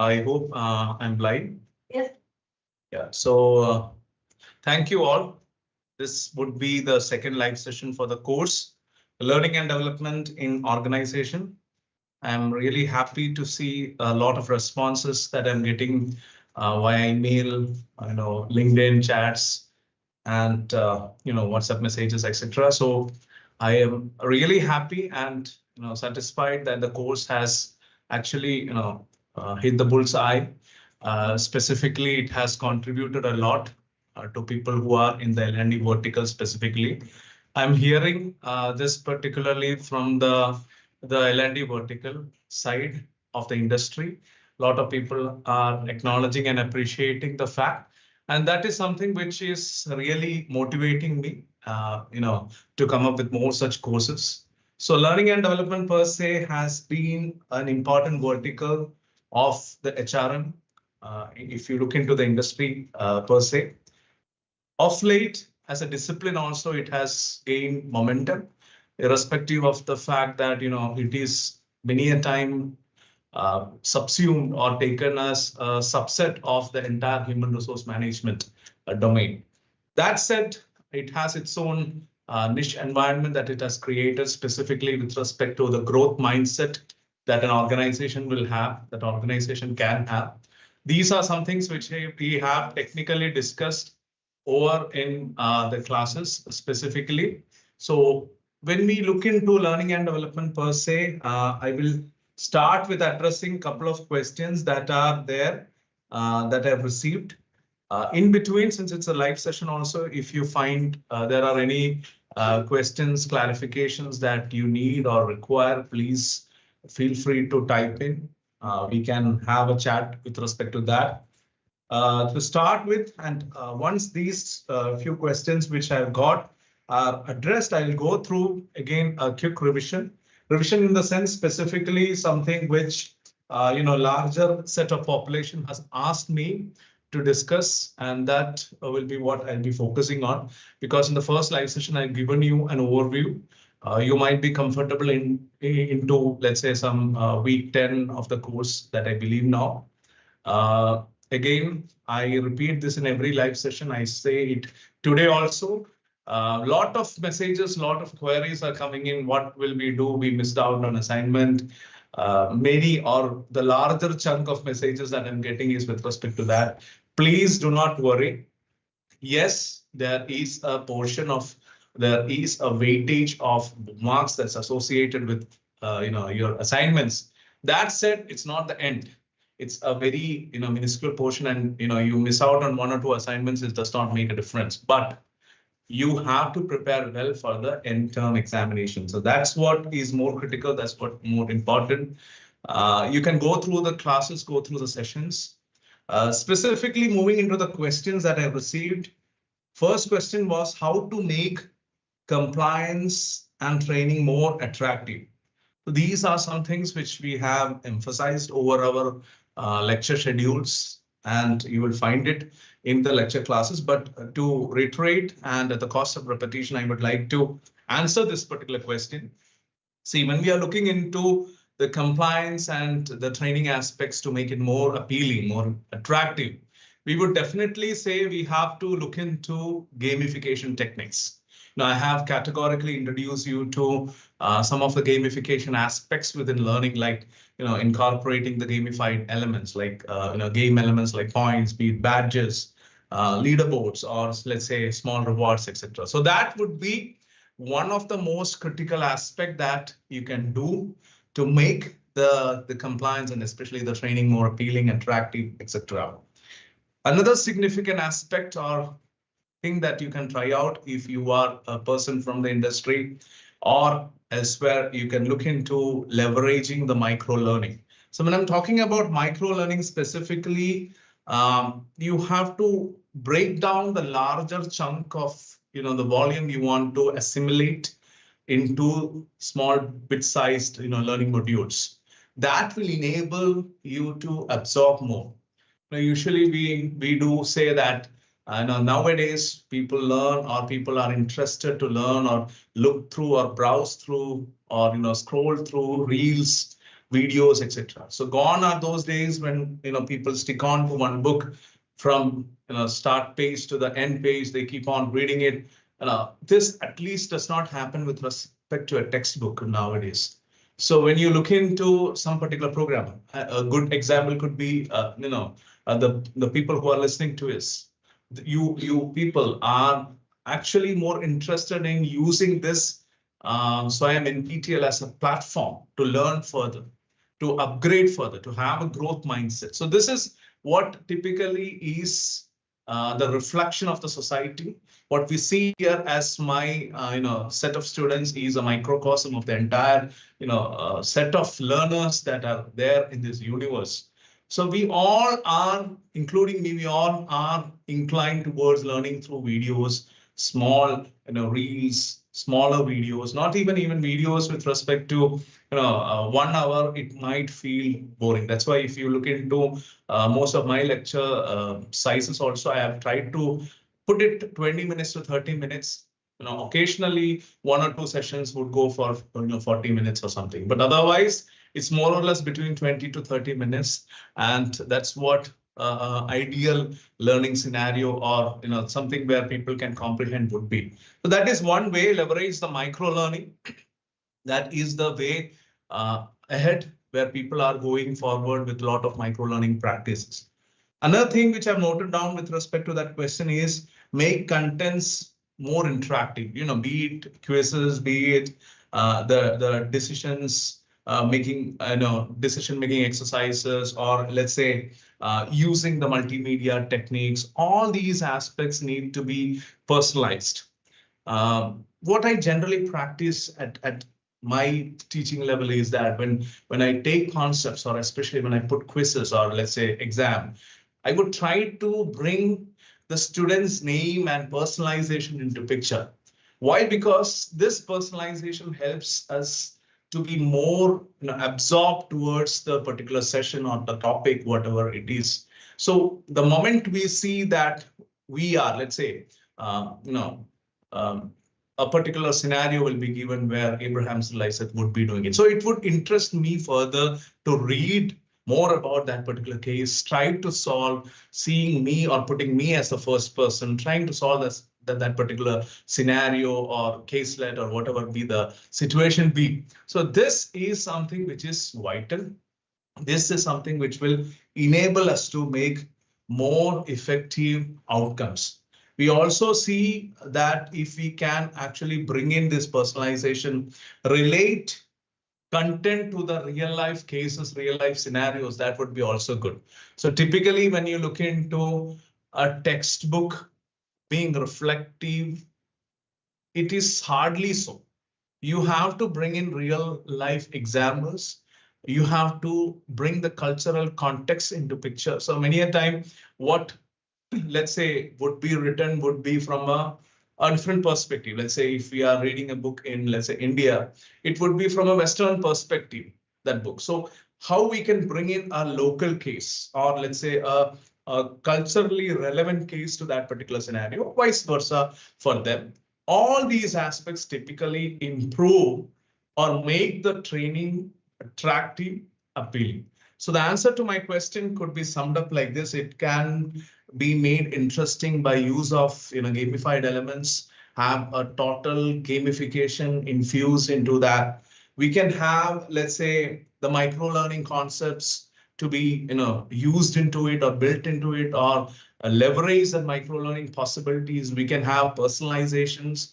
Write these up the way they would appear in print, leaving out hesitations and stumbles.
I hope I'm live. Yes. Yeah, so thank you all. This would be the second live session for the course, Learning and Development in Organization. I'm really happy to see a lot of responses that I'm getting via email, LinkedIn chats, and WhatsApp messages, etc. So I am really happy and satisfied that the course has actually hit the bullseye. Specifically, it has contributed a lot to people who are in the L&D vertical specifically. I'm hearing this particularly from the L&D vertical side of the industry. A lot of people are acknowledging and appreciating the fact, and that is something which is really motivating me, to come up with more such courses. So learning and development per se has been an important vertical of the HRM. If you look into the industry per se, of late, as a discipline also, it has gained momentum, irrespective of the fact that it is many a time subsumed or taken as a subset of the entire human resource management domain. That said, it has its own niche environment that it has created specifically with respect to the growth mindset that an organization will have, that organization can have. These are some things which we have technically discussed over in the classes specifically. So when we look into learning and development per se, I will start with addressing a couple of questions that are there that I've received. In between, since it's a live session also, if you find there are any questions, clarifications that you need or require, please feel free to type in. We can have a chat with respect to that. To start with, and once these few questions which I've got are addressed, I'll go through again a quick revision. Revision in the sense specifically something which larger set of population has asked me to discuss, and that will be what I'll be focusing on. Because in the first live session, I've given you an overview. You might be comfortable into, let's say, some week 10 of the course that I believe now. Again, I repeat this in every live session. I say it today also. A lot of messages, a lot of queries are coming in. What will we do? We missed out on assignment. Many or the larger chunk of messages that I'm getting is with respect to that. Please do not worry. Yes, there is a weightage of marks that's associated with your assignments. That said, it's not the end. It's a very minuscule portion, and you miss out on one or two assignments, it does not make a difference. But you have to prepare well for the end term examination. So that's what is more critical. That's what more important. You can go through the classes, go through the sessions. Specifically moving into the questions that I received. First question was how to make compliance and training more attractive. So these are some things which we have emphasized over our lecture schedules, and you will find it in the lecture classes. But to reiterate, and at the cost of repetition, I would like to answer this particular question. See, when we are looking into the compliance and the training aspects to make it more appealing, more attractive, we would definitely say we have to look into gamification techniques. Now, I have categorically introduced you to some of the gamification aspects within learning, like incorporating the gamified elements, like game elements like points, be it badges, leaderboards, or let's say small rewards, etc. So that would be one of the most critical aspect that you can do to make the compliance and especially the training more appealing, attractive, etc. Another significant aspect or thing that you can try out if you are a person from the industry or elsewhere, you can look into leveraging the micro learning. So when I'm talking about micro learning specifically, you have to break down the larger chunk of the volume you want to assimilate into small bit-sized learning modules. That will enable you to absorb more. Now, usually we do say that nowadays people learn, or people are interested to learn or look through or browse through or scroll through reels videos, etc. So gone are those days when people stick on to one book from start page to the end page. They keep on reading it. This at least does not happen with respect to a textbook nowadays. So when you look into some particular program, a good example could be the people who are listening to us. You people are actually more interested in using this SWAYAM NPTEL as a platform to learn further, to upgrade further, to have a growth mindset. So this is what typically is the reflection of the society. What we see here as my set of students is a microcosm of the entire set of learners that are there in this universe. So we all are, including me, we all are inclined towards learning through videos, small reels, smaller videos, not even videos with respect to 1 hour. It might feel boring. That's why if you look into most of my lecture sizes also, I have tried to put it 20 minutes to 30 minutes. Occasionally 1 or 2 sessions would go for 40 minutes or something, but otherwise it's more or less between 20 to 30 minutes, and that's what ideal learning scenario or something where people can comprehend would be. So that is one way. Leverage the micro learning. That is the way ahead, where people are going forward with a lot of micro learning practices. Another thing which I've noted down with respect to that question is make contents more interactive. Be it quizzes, be it the decisions making, decision-making exercises, or let's say using the multimedia techniques. All these aspects need to be personalized. What I generally practice at my teaching level is that when I take concepts, or especially when I put quizzes or let's say exam, I would try to bring the student's name and personalization into picture. Why? Because this personalization helps us to be more absorbed towards the particular session or the topic, whatever it is. So the moment we see that we are, let's say, a particular scenario will be given where Abraham Issac would be doing it. So it would interest me further to read more about that particular case, try to solve, seeing me or putting me as the first person, trying to solve that particular scenario or caselet or whatever be the situation be. So this is something which is vital. This is something which will enable us to make more effective outcomes. We also see that if we can actually bring in this personalization, relate content to the real life cases, real life scenarios, that would be also good. So typically when you look into a textbook being reflective, it is hardly so. You have to bring in real life examples. You have to bring the cultural context into picture. So many a time what, let's say, would be written would be from a different perspective. Let's say if we are reading a book in, let's say, India, it would be from a Western perspective, that book. So how we can bring in a local case, or let's say a culturally relevant case to that particular scenario, vice versa for them. All these aspects typically improve or make the training attractive, appealing. So the answer to my question could be summed up like this. It can be made interesting by use of gamified elements, have a total gamification infused into that. We can have, let's say, the micro learning concepts to be used into it or built into it, or leverage the micro learning possibilities. We can have personalizations.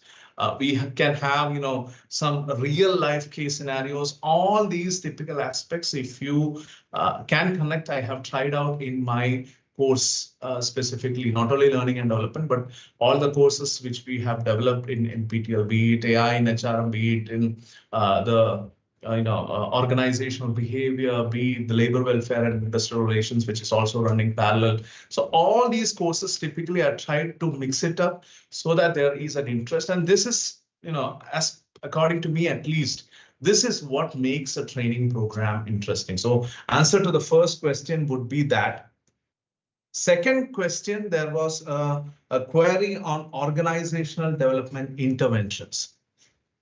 We can have some real life case scenarios. All these typical aspects, if you can connect, I have tried out in my course specifically, not only learning and development, but all the courses which we have developed in NPTEL, be it AI in HRM, be it in the organizational behavior, be it the labor welfare and industrial relations, which is also running parallel. So all these courses typically are tried to mix it up so that there is an interest. And this is, as according to me at least, this is what makes a training program interesting. So answer to the first question would be that. Second question, there was a query on organizational development interventions.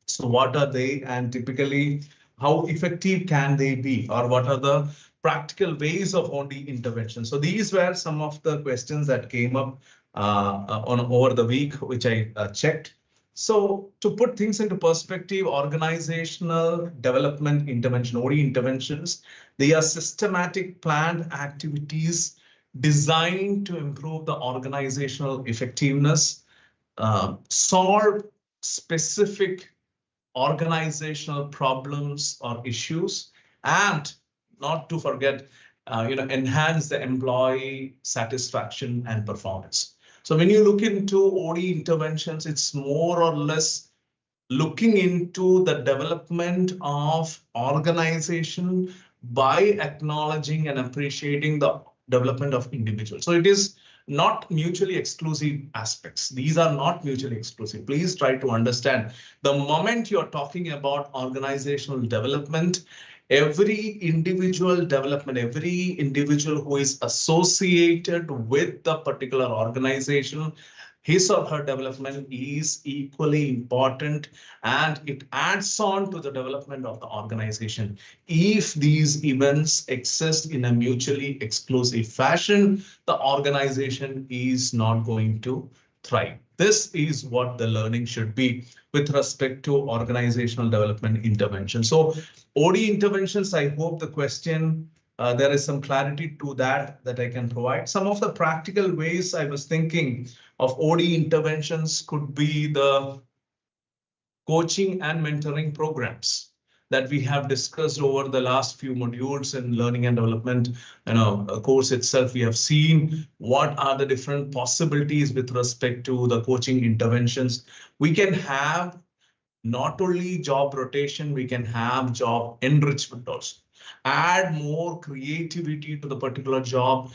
So what are they? And typically, how effective can they be, or what are the practical ways of OD intervention? So these were some of the questions that came up on over the week, which I checked. So to put things into perspective, organizational development intervention, OD interventions, they are systematic planned activities designed to improve the organizational effectiveness, solve specific organizational problems or issues, and not to forget, enhance the employee satisfaction and performance. So when you look into OD interventions, it's more or less looking into the development of organization by acknowledging and appreciating the development of individuals. So it is not mutually exclusive aspects. These are not mutually exclusive. Please try to understand, the moment you're talking about organizational development, every individual development, every individual who is associated with the particular organization, his or her development is equally important, and it adds on to the development of the organization. If these events exist in a mutually exclusive fashion, the organization is not going to thrive. This is what the learning should be with respect to organizational development intervention. So OD interventions, I hope the question, there is some clarity to that I can provide. Some of the practical ways I was thinking of OD interventions could be the coaching and mentoring programs that we have discussed over the last few modules in learning and development, course itself. We have seen what are the different possibilities with respect to the coaching interventions. We can have not only job rotation, we can have job enrichment also. Add more creativity to the particular job,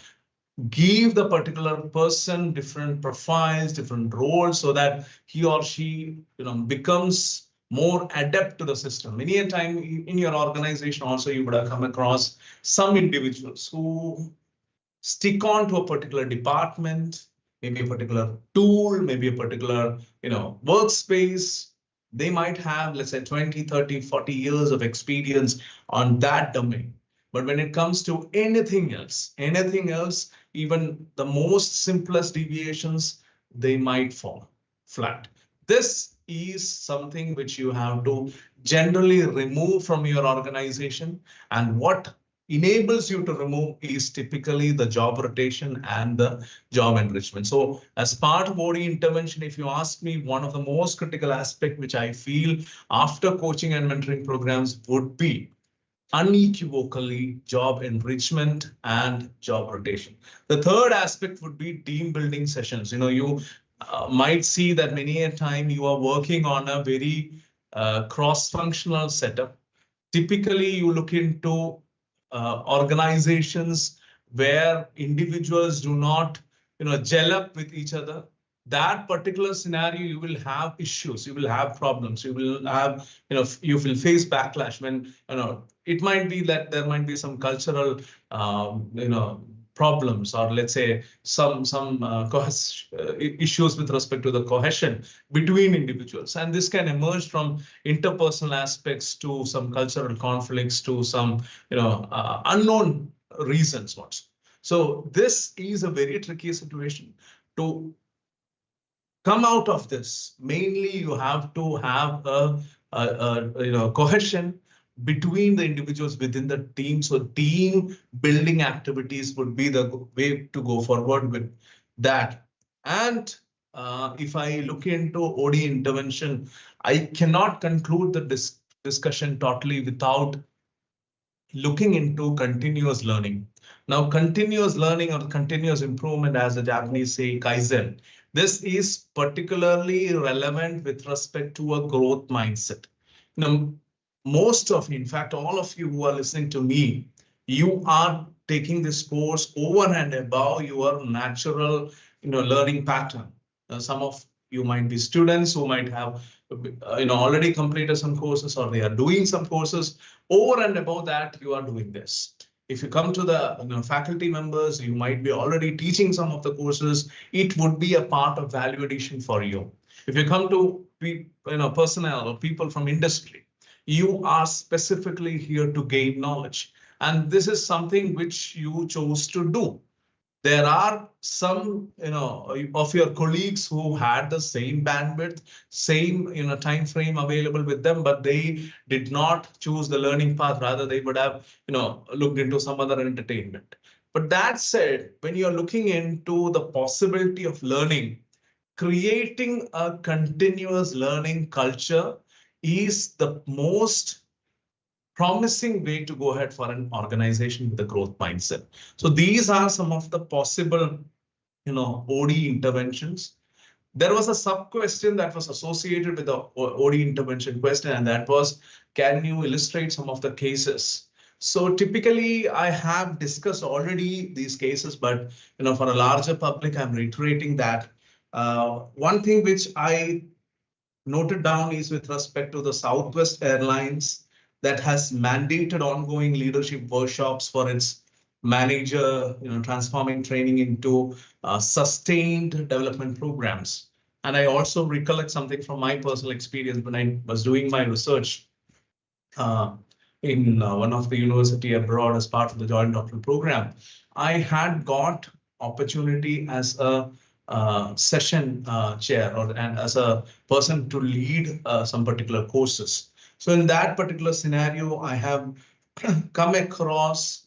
give the particular person different profiles, different roles, so that he or she becomes more adept to the system. Many a time in your organization also, you would have come across some individuals who stick on to a particular department, maybe a particular tool, maybe a particular workspace. They might have, let's say, 20, 30, 40 years of experience on that domain. But when it comes to anything else, even the most simplest deviations, they might fall flat. This is something which you have to generally remove from your organization. And what enables you to remove is typically the job rotation and the job enrichment. So as part of OD intervention, if you ask me, one of the most critical aspects which I feel after coaching and mentoring programs would be unequivocally job enrichment and job rotation. The third aspect would be team building sessions. You might see that many a time you are working on a very cross-functional setup. Typically, you look into organizations where individuals do not gel up with each other. That particular scenario, you will have issues, you will have problems, you will have, you will face backlash when, it might be that there might be some cultural, problems, or let's say some issues with respect to the cohesion between individuals. And this can emerge from interpersonal aspects to some cultural conflicts to some, unknown reasons. So this is a very tricky situation. To come out of this, mainly you have to have a cohesion between the individuals within the team. So team building activities would be the way to go forward with that. And if I look into OD intervention, I cannot conclude the discussion totally without looking into continuous learning. Now, continuous learning or continuous improvement, as the Japanese say, Kaizen, this is particularly relevant with respect to a growth mindset. Now, in fact, all of you who are listening to me, you are taking this course over and above your natural, learning pattern. Some of you might be students who might have, already completed some courses, or they are doing some courses. Over and above that, you are doing this. If you come to the faculty members, you might be already teaching some of the courses. It would be a part of value addition for you. If you come to personnel or people from industry, You are specifically here to gain knowledge. And this is something which you chose to do. There are some, of your colleagues who had the same bandwidth, same, time frame available with them, but they did not choose the learning path. Rather, they would have, looked into some other entertainment. But that said, when you're looking into the possibility of learning, creating a continuous learning culture is the most promising way to go ahead for an organization with a growth mindset. So these are some of the possible, OD interventions. There was a sub question that was associated with the OD intervention question, and that was, can you illustrate some of the cases? So typically I have discussed already these cases, but for a larger public, I'm reiterating that. One thing which I noted down is with respect to the Southwest Airlines that has mandated ongoing leadership workshops for its manager, transforming training into sustained development programs. And I also recollect something from my personal experience when I was doing my research in one of the university abroad as part of the joint doctoral program. I had got opportunity as a session chair and as a person to lead some particular courses. So in that particular scenario, I have come across,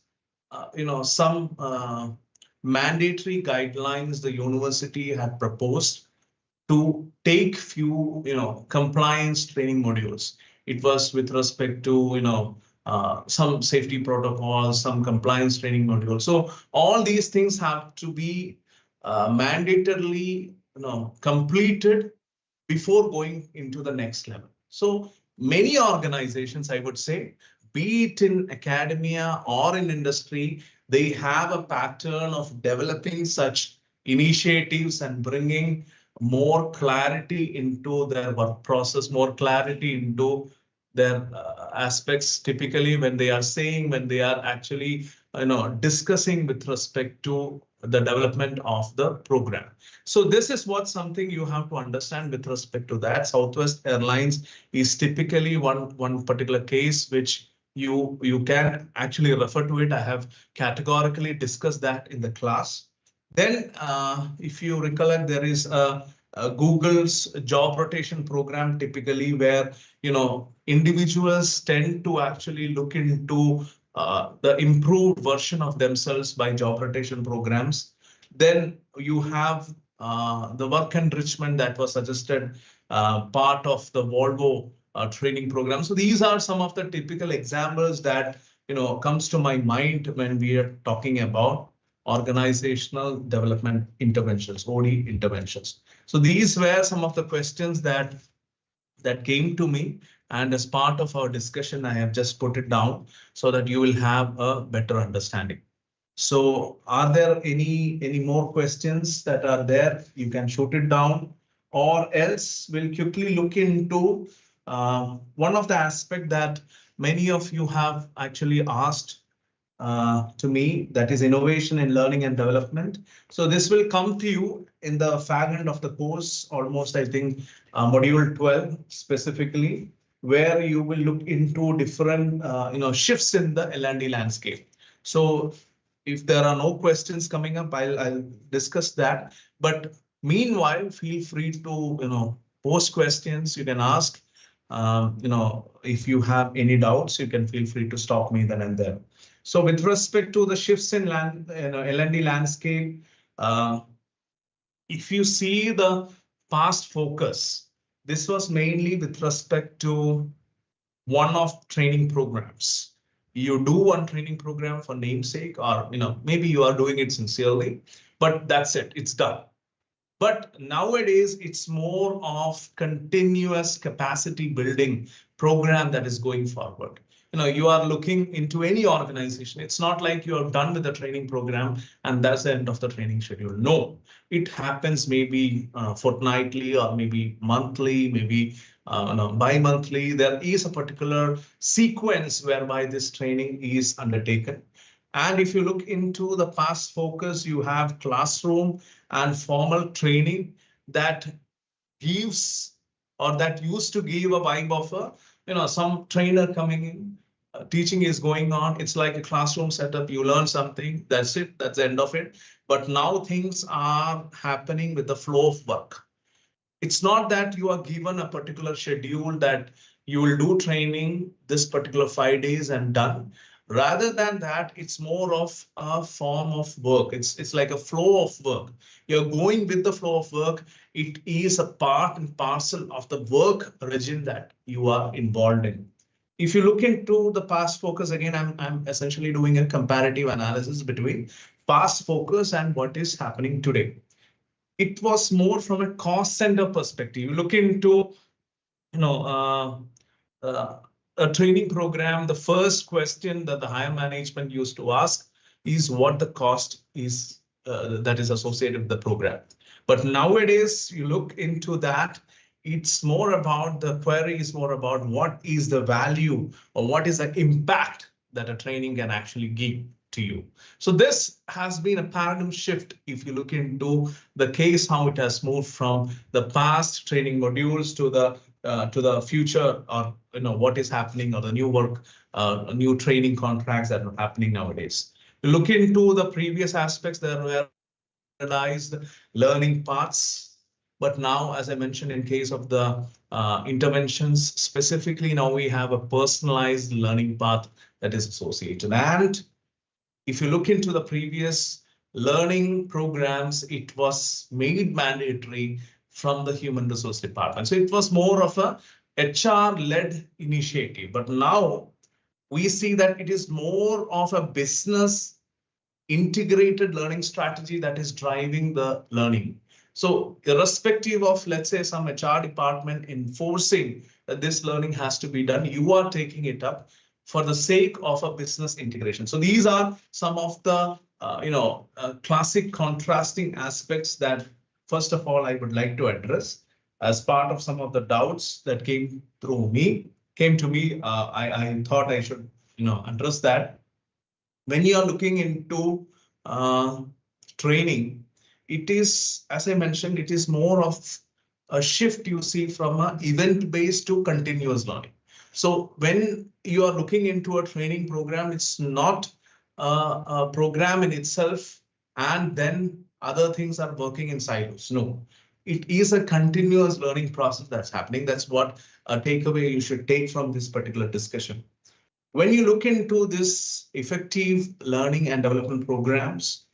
some mandatory guidelines the university had proposed to take few, compliance training modules. It was with respect to, some safety protocols, some compliance training modules. So all these things have to be mandatorily, completed before going into the next level. So many organizations, I would say, be it in academia or in industry, they have a pattern of developing such initiatives and bringing more clarity into their work process, more clarity into their aspects, typically when they are actually, discussing with respect to the development of the program. So this is what something you have to understand with respect to that. Southwest Airlines is typically one particular case which you can actually refer to it. I have categorically discussed that in the class. Then if you recollect, there is Google's job rotation program, typically where individuals tend to actually look into the improved version of themselves by job rotation programs. Then you have the work enrichment that was suggested part of the Volvo training program. So these are some of the typical examples that comes to my mind when we are talking about organizational development interventions, OD interventions. So these were some of the questions that came to me, and as part of our discussion, I have just put it down so that you will have a better understanding. So are there any more questions that are there? You can shoot it down, or else we'll quickly look into one of the aspects that many of you have actually asked to me, that is innovation in learning and development. So this will come to you in the fag end of the course, almost I think module 12 specifically, where you will look into different shifts in the L&D landscape. So if there are no questions coming up, I'll discuss that. But meanwhile, feel free to post questions. You can ask. If you have any doubts, you can feel free to stop me then and there. So with respect to the shifts in L&D landscape, if you see the past focus, this was mainly with respect to one-off training programs. You do one training program for namesake, or maybe you are doing it sincerely, but that's it, it's done. But nowadays, it's more of continuous capacity building program that is going forward. You are looking into any organization. It's not like you are done with the training program and that's the end of the training schedule. No, it happens maybe fortnightly or maybe monthly, maybe bi-monthly. There is a particular sequence whereby this training is undertaken. And if you look into the past focus, you have classroom and formal training that gives, or that used to give, a vibe of a some trainer coming in, teaching is going on. It's like a classroom setup. You learn something, that's it, that's the end of it. But now things are happening with the flow of work. It's not that you are given a particular schedule that you will do training this particular 5 days and done. Rather than that, it's more of a form of work. It's like a flow of work. You're going with the flow of work. It is a part and parcel of the work regime that you are involved in. If you look into the past focus, again, I'm essentially doing a comparative analysis between past focus and what is happening today. It was more from a cost center perspective. You look into, a training program, the first question that the higher management used to ask is what the cost is that is associated with the program. But nowadays, you look into that, it's more about, the query is more about what is the value or what is the impact that a training can actually give to you. So this has been a paradigm shift. If you look into the case, how it has moved from the past training modules to the future, or what is happening, or the new work, new training contracts that are happening nowadays. You look into the previous aspects, there were standardized learning paths, but now, as I mentioned, in case of the interventions specifically, now we have a personalized learning path that is associated. And if you look into the previous learning programs, it was made mandatory from the human resource department. So it was more of a HR-led initiative. But now we see that it is more of a business integrated learning strategy that is driving the learning. So irrespective of, let's say, some HR department enforcing that this learning has to be done, you are taking it up for the sake of a business integration. So these are some of the classic contrasting aspects that, first of all, I would like to address as part of some of the doubts that came to me. I thought I should address that. When you are looking into training, it is, as I mentioned, it is more of a shift you see from an event-based to continuous learning. So when you are looking into a training program, it's not a program in itself and then other things are working in silos. No, it is a continuous learning process that's happening. That's what a takeaway you should take from this particular discussion. When you look into this effective learning and development programs,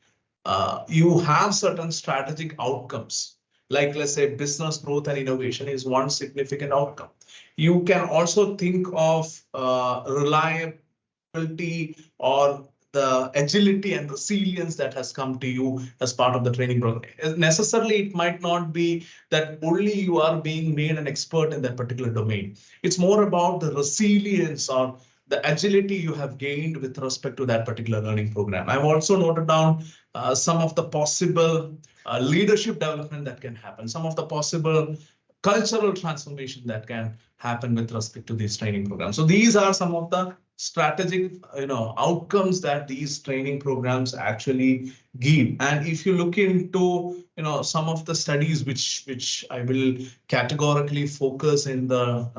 you have certain strategic outcomes. Like, let's say, business growth and innovation is one significant outcome. You can also think of reliability or the agility and resilience that has come to you as part of the training program. Necessarily, it might not be that only you are being made an expert in that particular domain. It's more about the resilience or the agility you have gained with respect to that particular learning program. I've also noted down some of the possible leadership development that can happen, some of the possible cultural transformation that can happen with respect to these training programs. So these are some of the strategic outcomes that these training programs actually give. And if you look into some of the studies which I will categorically focus in the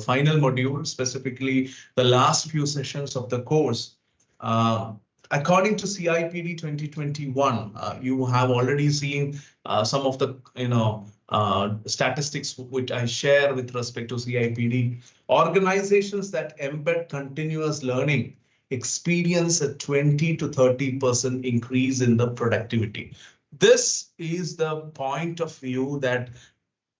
final module, specifically the last few sessions of the course, according to CIPD 2021, you have already seen some of the statistics which I share with respect to CIPD. Organizations that embed continuous learning experience a 20 to 30% increase in the productivity. This is the point of view that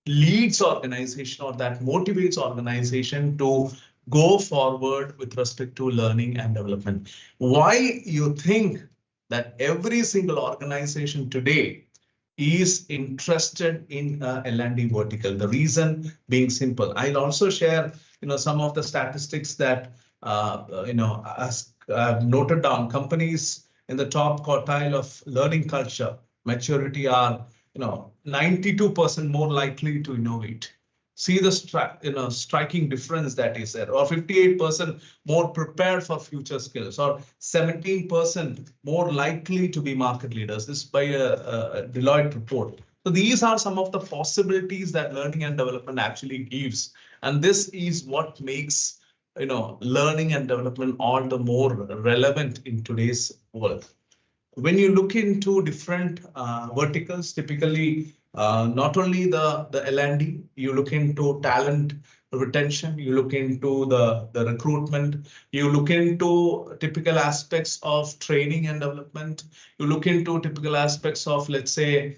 leads organization or that motivates organization to go forward with respect to learning and development. Why you think that every single organization today is interested in L&D vertical? The reason being simple. I'll also share some of the statistics that as I've noted down. Companies in the top quartile of learning culture maturity are 92% more likely to innovate. See the striking difference that is there, or 58% more prepared for future skills, or 17% more likely to be market leaders. This by a Deloitte report. So these are some of the possibilities that learning and development actually gives. And this is what makes, learning and development all the more relevant in today's world. When you look into different verticals, typically not only the L&D, you look into talent retention, you look into the recruitment, you look into typical aspects of training and development, you look into typical aspects of, let's say,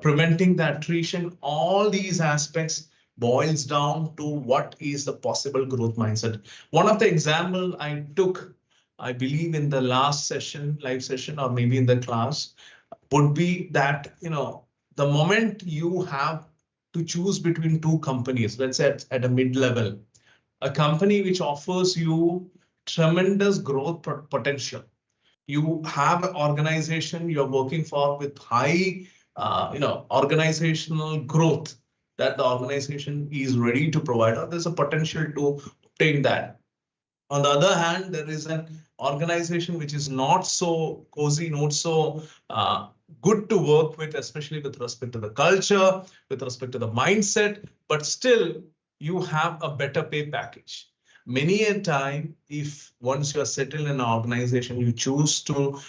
preventing the attrition. All these aspects boils down to what is the possible growth mindset. One of the example I took, I believe in the last session, live session, or maybe in the class, would be that, the moment you have to choose between two companies, let's say at a mid-level, a company which offers you tremendous growth potential. You have an organization you're working for with high, organizational growth that the organization is ready to provide, or there's a potential to obtain that. On the other hand, there is an organization which is not so cozy, not so good to work with, especially with respect to the culture, with respect to the mindset, but still you have a better pay package. Many a time, if once you are settled in an organization, you choose to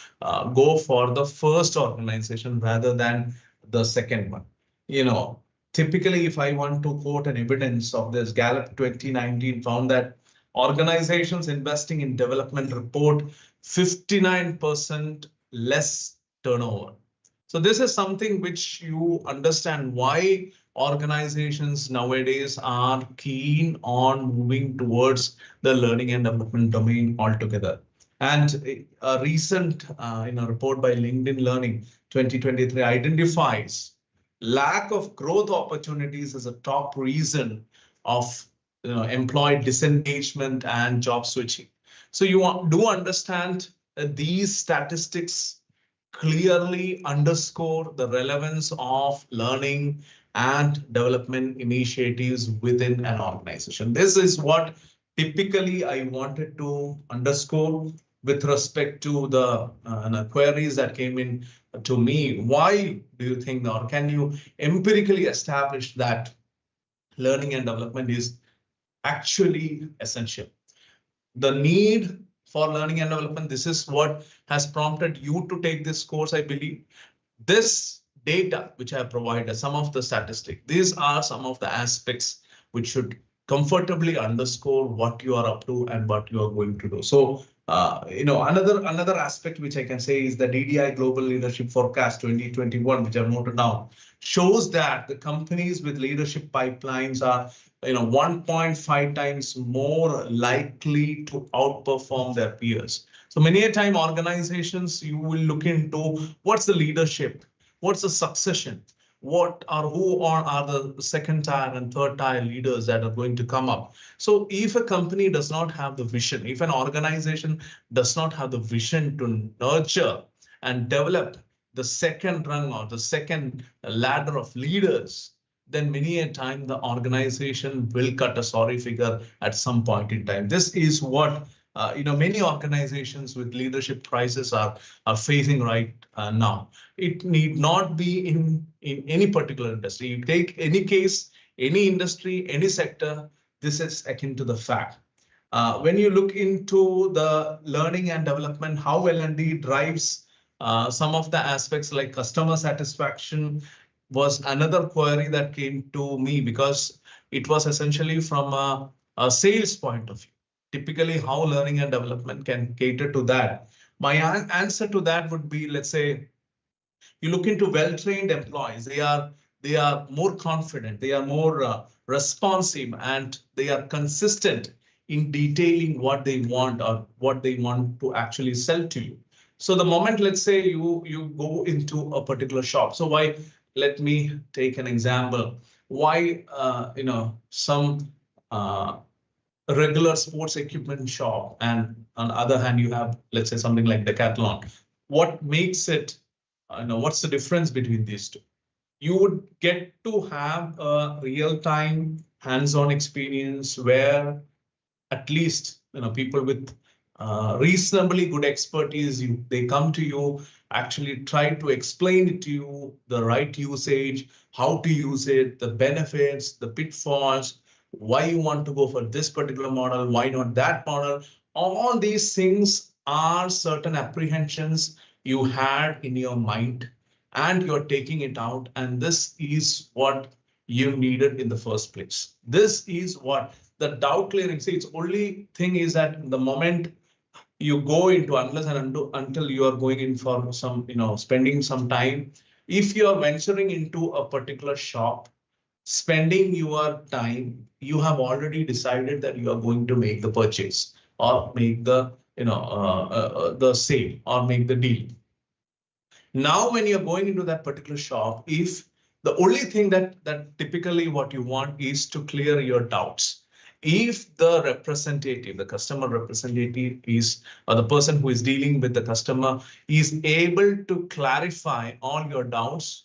go for the first organization rather than the second one. Typically, if I want to quote an evidence of this, Gallup 2019 found that organizations investing in development report 59% less turnover. So this is something which you understand why organizations nowadays are keen on moving towards the learning and development domain altogether. And a recent report by LinkedIn Learning 2023 identifies lack of growth opportunities as a top reason of employee disengagement and job switching. So you do understand that these statistics clearly underscore the relevance of learning and development initiatives within an organization. This is what typically I wanted to underscore with respect to the queries that came in to me. Why do you think, or can you empirically establish that learning and development is actually essential? The need for learning and development, this is what has prompted you to take this course, I believe. This data which I have provided, some of the statistics, these are some of the aspects which should comfortably underscore what you are up to and what you are going to do. So, another aspect which I can say is the DDI Global Leadership Forecast 2021, which I've noted down, shows that the companies with leadership pipelines are 1.5 times more likely to outperform their peers. So many a time organizations, you will look into what's the leadership, what's the succession, what or who are the second tier and third tier leaders that are going to come up. So if a company does not have the vision, if an organization does not have the vision to nurture and develop the second rung or the second ladder of leaders, then many a time the organization will cut a sorry figure at some point in time. This is what many organizations with leadership crisis are facing right now. It need not be in any particular industry. You take any case, any industry, any sector, this is akin to the fact. When you look into the learning and development, how L&D drives some of the aspects like customer satisfaction was another query that came to me, because it was essentially from a sales point of view. Typically, how learning and development can cater to that. My answer to that would be, let's say, you look into well-trained employees, they are more confident, they are more responsive, and they are consistent in detailing what they want or what they want to actually sell to you. So the moment, let's say you go into a particular shop. So why, let me take an example. Why, some regular sports equipment shop, and on the other hand, you have, let's say, something like Decathlon. What makes it, what's the difference between these two? You would get to have a real-time hands-on experience where at least, people with reasonably good expertise, they come to you, actually try to explain it to you, the right usage, how to use it, the benefits, the pitfalls, why you want to go for this particular model, why not that model. All these things are certain apprehensions you had in your mind and you're taking it out. And this is what you needed in the first place. This is what the doubt clearing. See, its only thing is that the moment you go into, unless and until you are going in for some, spending some time, if you are venturing into a particular shop, spending your time, you have already decided that you are going to make the purchase or make the, the sale or make the deal. Now, when you're going into that particular shop, if the only thing that typically what you want is to clear your doubts. If the representative, the customer representative is, or the person who is dealing with the customer is able to clarify all your doubts,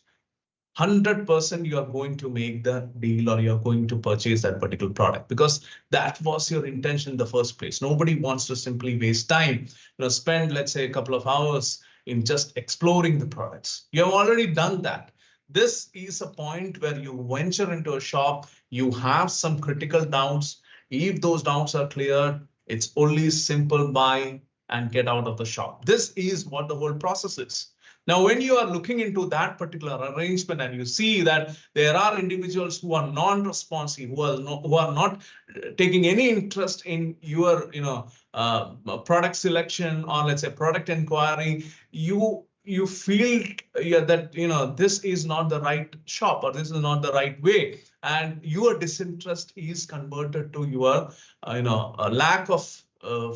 100% you are going to make the deal or you're going to purchase that particular product, because that was your intention in the first place. Nobody wants to simply waste time, spend, let's say, a couple of hours in just exploring the products. You have already done that. This is a point where you venture into a shop, you have some critical doubts. If those doubts are cleared, it's only simple buy and get out of the shop. This is what the whole process is. Now, when you are looking into that particular arrangement and you see that there are individuals who are non-responsive, who are not taking any interest in your, product selection or, let's say, product inquiry, you feel that, this is not the right shop or this is not the right way, and your disinterest is converted to your, a lack of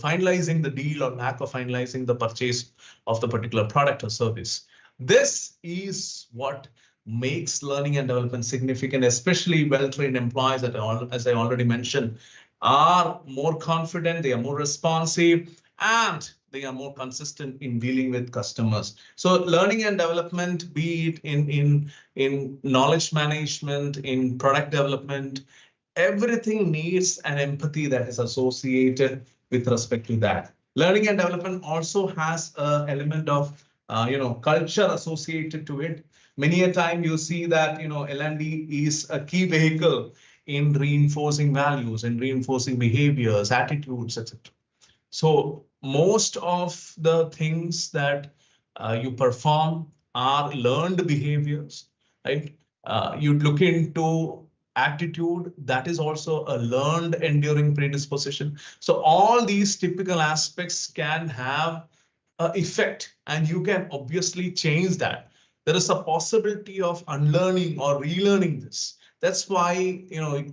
finalizing the deal or lack of finalizing the purchase of the particular product or service. This is what makes learning and development significant, especially well-trained employees that, as I already mentioned, are more confident, they are more responsive, and they are more consistent in dealing with customers. So learning and development, be it in knowledge management, in product development, everything needs an empathy that is associated with respect to that. Learning and development also has an element of, culture associated to it. Many a time you see that, L&D is a key vehicle in reinforcing values and reinforcing behaviors, attitudes, etc. So most of the things that you perform are learned behaviors, right? You look into attitude, that is also a learned enduring predisposition. So all these typical aspects can have an effect, and you can obviously change that. There is a possibility of unlearning or relearning this. That's why,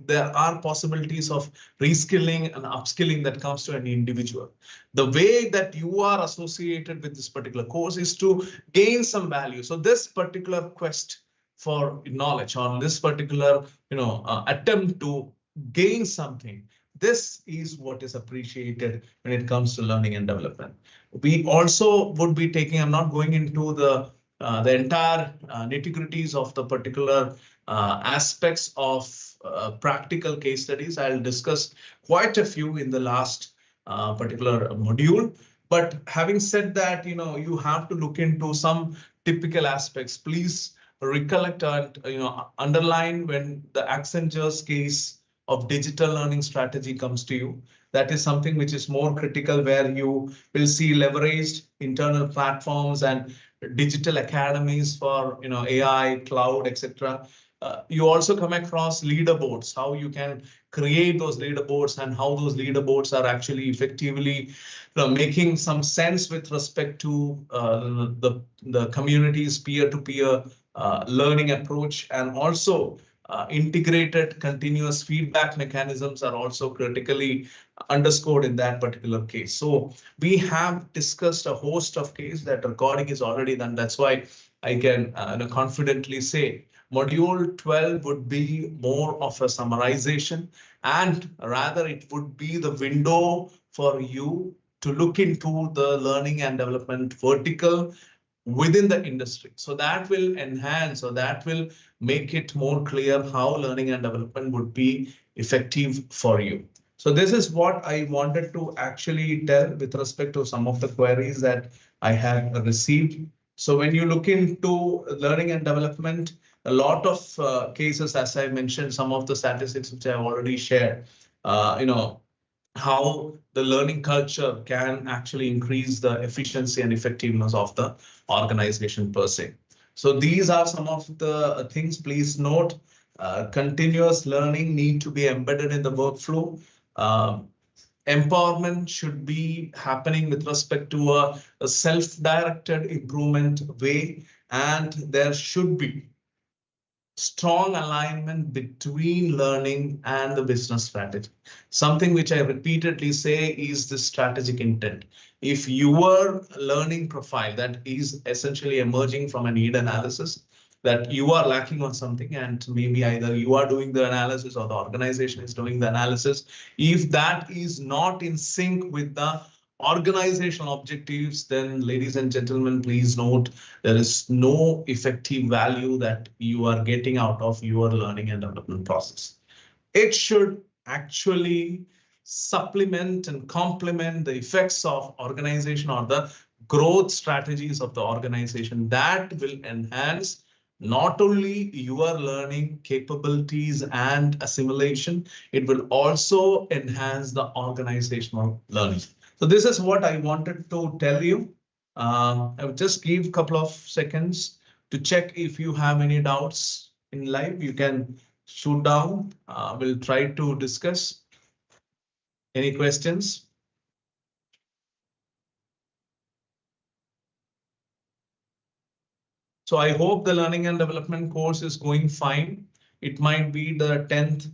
there are possibilities of reskilling and upskilling that comes to an individual. The way that you are associated with this particular course is to gain some value. So this particular quest for knowledge on this particular, attempt to gain something, this is what is appreciated when it comes to learning and development. We also would be taking, I'm not going into the entire nitty-gritties of the particular aspects of practical case studies. I'll discuss quite a few in the last particular module. But having said that, you have to look into some typical aspects. Please recollect and underline when the Accenture's case of digital learning strategy comes to you. That is something which is more critical, where you will see leveraged internal platforms and digital academies for AI, cloud, etc. You also come across leaderboards, how you can create those leaderboards and how those leaderboards are actually effectively making some sense with respect to the community's peer-to-peer learning approach, and also integrated continuous feedback mechanisms are also critically underscored in that particular case. So we have discussed a host of cases. That recording is already done. That's why I can confidently say module 12 would be more of a summarization, and rather it would be the window for you to look into the learning and development vertical within the industry. So that will enhance, or that will make it more clear how learning and development would be effective for you. So this is what I wanted to actually tell with respect to some of the queries that I have received. So when you look into learning and development, a lot of cases, as I mentioned, some of the statistics which I have already shared, how the learning culture can actually increase the efficiency and effectiveness of the organization per se. So these are some of the things. Please note, continuous learning need to be embedded in the workflow. Empowerment should be happening with respect to a self-directed improvement way, and there should be strong alignment between learning and the business strategy. Something which I repeatedly say is the strategic intent. If your learning profile that is essentially emerging from a need analysis, that you are lacking on something, and maybe either you are doing the analysis or the organization is doing the analysis, if that is not in sync with the organizational objectives, then ladies and gentlemen, please note there is no effective value that you are getting out of your learning and development process. It should actually supplement and complement the effects of organization or the growth strategies of the organization that will enhance not only your learning capabilities and assimilation, it will also enhance the organizational learning. So this is what I wanted to tell you. I will just give a couple of seconds to check if you have any doubts in live. You can shoot down. We'll try to discuss. Any questions? So I hope the learning and development course is going fine. It might be the 10th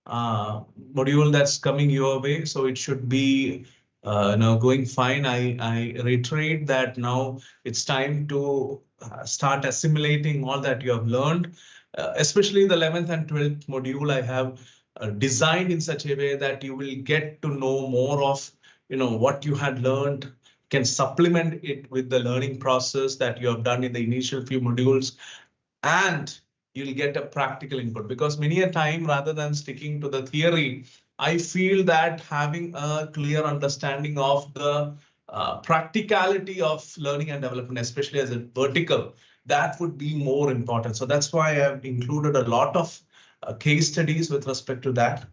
module that's coming your way, so it should be going fine. I reiterate that now it's time to start assimilating all that you have learned, especially the 11th and 12th module I have designed in such a way that you will get to know more of what you had learned, can supplement it with the learning process that you have done in the initial few modules, and you'll get a practical input. Because many a time, rather than sticking to the theory, I feel that having a clear understanding of the practicality of learning and development, especially as a vertical, that would be more important. So that's why I've included a lot of case studies with respect to that.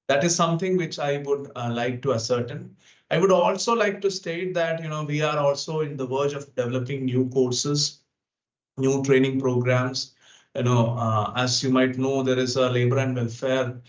That is something which I would like to ascertain. I would also like to state that we are also in the verge of developing new courses, new training programs. As you might know, there is a labor welfare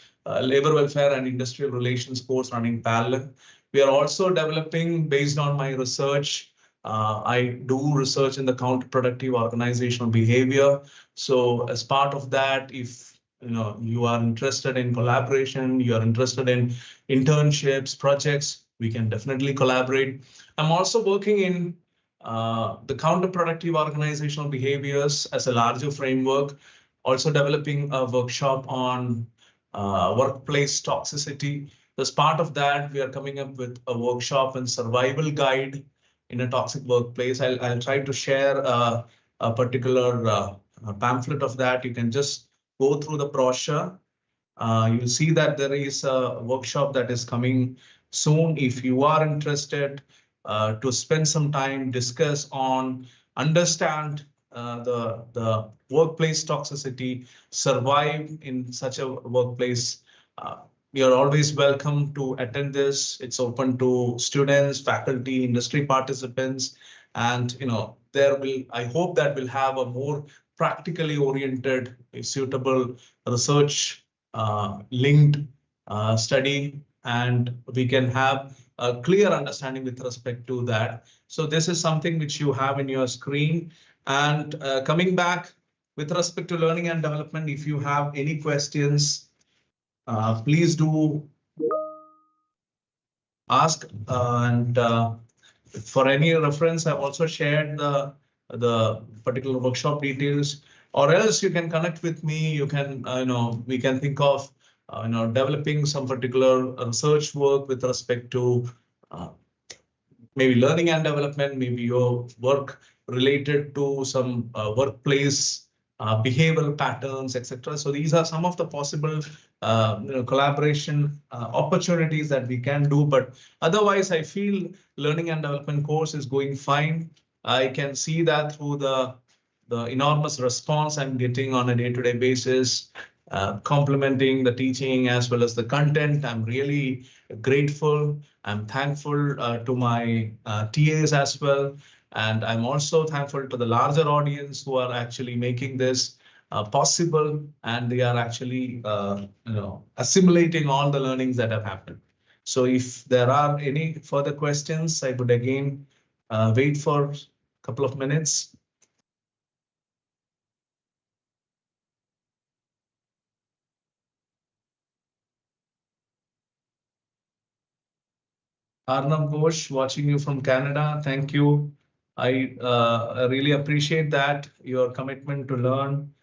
and industrial relations course running parallel. We are also developing, based on my research, I do research in the counterproductive organizational behavior. So as part of that, if you are interested in collaboration, you are interested in internships, projects, we can definitely collaborate. I'm also working in the counterproductive organizational behaviors as a larger framework, also developing a workshop on workplace toxicity. As part of that, we are coming up with a workshop and survival guide in a toxic workplace. I'll try to share a particular pamphlet of that. You can just go through the brochure. You'll see that there is a workshop that is coming soon. If you are interested to spend some time, discuss on, understand the workplace toxicity, survive in such a workplace, you're always welcome to attend this. It's open to students, faculty, industry participants, and I hope that we'll have a more practically oriented, suitable research linked study, and we can have a clear understanding with respect to that. So this is something which you have in your screen. And coming back with respect to learning and development, if you have any questions, please do ask. And for any reference, I've also shared the particular workshop details, or else you can connect with me. You can, we can think of developing some particular research work with respect to maybe learning and development, maybe your work related to some workplace behavioral patterns, etc. So these are some of the possible collaboration opportunities that we can do. But otherwise, I feel learning and development course is going fine. I can see that through the enormous response I'm getting on a day-to-day basis, complementing the teaching as well as the content. I'm really grateful. I'm thankful to my TAs as well. And I'm also thankful to the larger audience who are actually making this possible, and they are actually assimilating all the learnings that have happened. So if there are any further questions, I would again wait for a couple of minutes. Arnav Ghosh, watching you from Canada. Thank you. I really appreciate that, your commitment to learn,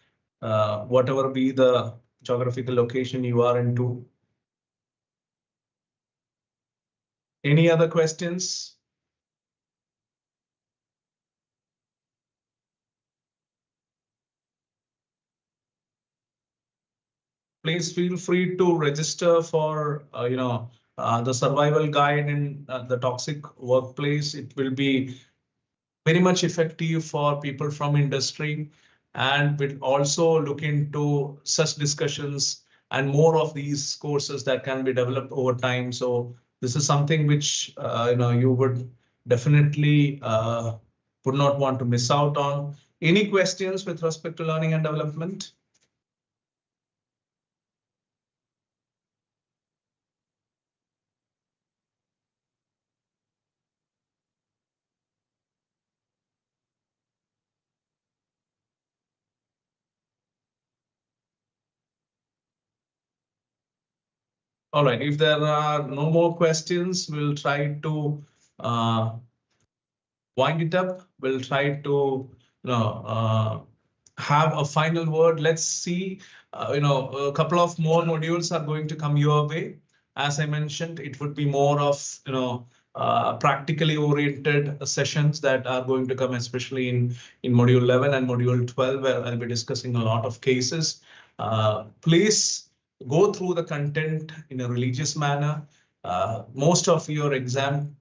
whatever be the geographical location you are into. Any other questions? Please feel free to register for the survival guide in the toxic workplace. It will be very much effective for people from industry, and we'll also look into such discussions and more of these courses that can be developed over time. So this is something which you would definitely would not want to miss out on. Any questions with respect to learning and development? All right, if there are no more questions, we'll try to wind it up. We'll try to have a final word. Let's see, a couple of more modules are going to come your way. As I mentioned, it would be more of, practically oriented sessions that are going to come, especially in module 11 and module 12, where I'll be discussing a lot of cases. Please go through the content in a religious manner. Most of your exam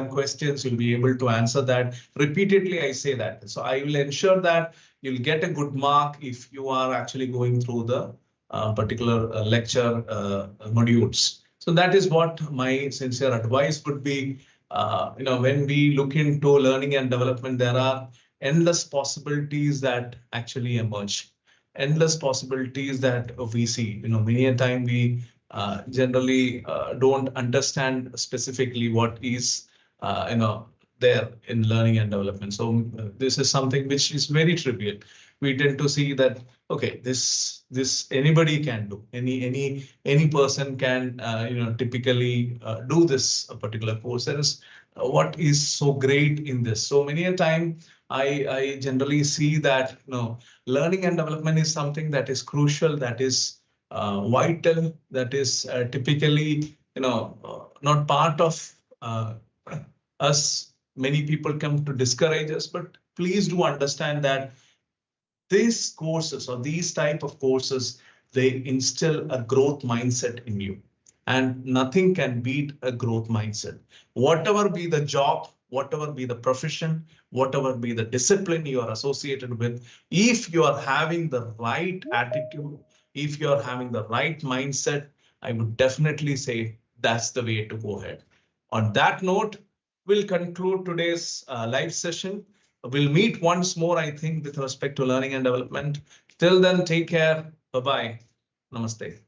questions, you'll be able to answer that. Repeatedly, I say that. So I will ensure that you'll get a good mark if you are actually going through the particular lecture modules. So that is what my sincere advice would be. When we look into learning and development, there are endless possibilities that actually emerge. Endless possibilities that we see. Many a time we generally don't understand specifically what is there in learning and development. So this is something which is very trivial. We tend to see that, okay, this anybody can do, any person can typically do this particular course. There is what is so great in this. So many a time I generally see that learning and development is something that is crucial, that is vital, that is typically not part of us. Many people come to discourage us, but please do understand that these courses or these type of courses, they instill a growth mindset in you, and nothing can beat a growth mindset. Whatever be the job, whatever be the profession, whatever be the discipline you are associated with, if you are having the right attitude, if you are having the right mindset, I would definitely say that's the way to go ahead. On that note, we'll conclude today's live session. We'll meet once more, I think, with respect to learning and development. Till then, take care. Bye-bye. Namaste.